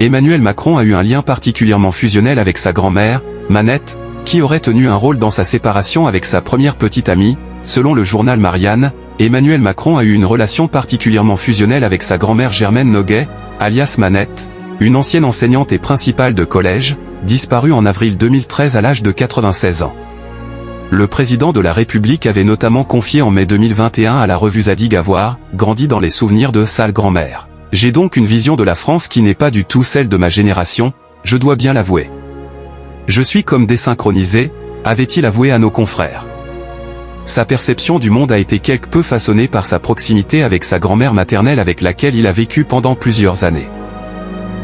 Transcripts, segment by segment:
Emmanuel Macron a eu un lien particulièrement fusionnel avec sa grand-mère, Manette, qui aurait tenu un rôle dans sa séparation avec sa première petite amie. Selon le journal Marianne, Emmanuel Macron a eu une relation particulièrement fusionnelle avec sa grand-mère Germaine Noguet, alias Manette, une ancienne enseignante et principale de collège, disparue en avril 2013 à l'âge de 96 ans. Le président de la République avait notamment confié en mai 2021 à la revue Zadig avoir grandi dans les souvenirs de sa grand-mère. J'ai donc une vision de la France qui n'est pas du tout celle de ma génération, je dois bien l'avouer. Je suis comme désynchronisé, avait-il avoué à nos confrères. Sa perception du monde a été quelque peu façonnée par sa proximité avec sa grand-mère maternelle avec laquelle il a vécu pendant plusieurs années.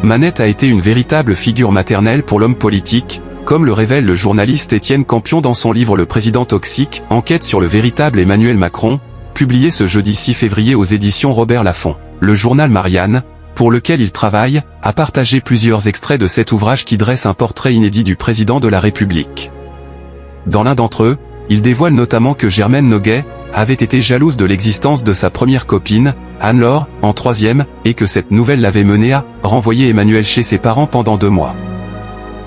Manette a été une véritable figure maternelle pour l'homme politique, comme le révèle le journaliste Étienne Campion dans son livre Le Président Toxique, enquête sur le véritable Emmanuel Macron, publié ce jeudi 6 février aux éditions Robert Laffont. Le journal Marianne, pour lequel il travaille, a partagé plusieurs extraits de cet ouvrage qui dresse un portrait inédit du président de la République. Dans l'un d'entre eux, il dévoile notamment que Germaine Noguet avait été jalouse de l'existence de sa première copine, Anne-Laure, en troisième, et que cette nouvelle l'avait menée à renvoyer Emmanuel chez ses parents pendant 2 mois.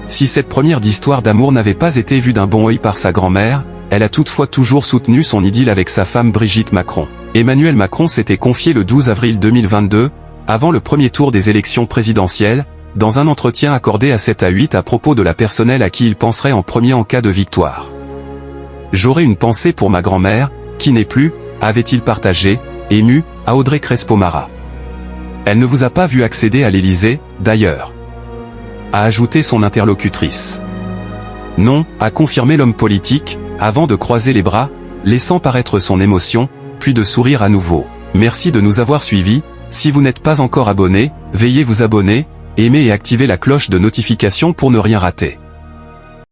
Si cette première d'histoire d'amour n'avait pas été vue d'un bon œil par sa grand-mère, elle a toutefois toujours soutenu son idylle avec sa femme Brigitte Macron. Emmanuel Macron s'était confié le 12 avril 2022, avant le premier tour des élections présidentielles, dans un entretien accordé à 7 à 8 à propos de la personnelle à qui il penserait en premier en cas de victoire. J'aurais une pensée pour ma grand-mère, qui n'est plus, avait-il partagé, ému, à Audrey Crespo-Mara. Elle ne vous a pas vu accéder à l'Élysée, d'ailleurs, a ajouté son interlocutrice. Non, a confirmé l'homme politique, avant de croiser les bras, laissant paraître son émotion, puis de sourire à nouveau. Merci de nous avoir suivis, si vous n'êtes pas encore abonné, veuillez vous abonner, aimer et activer la cloche de notification pour ne rien rater.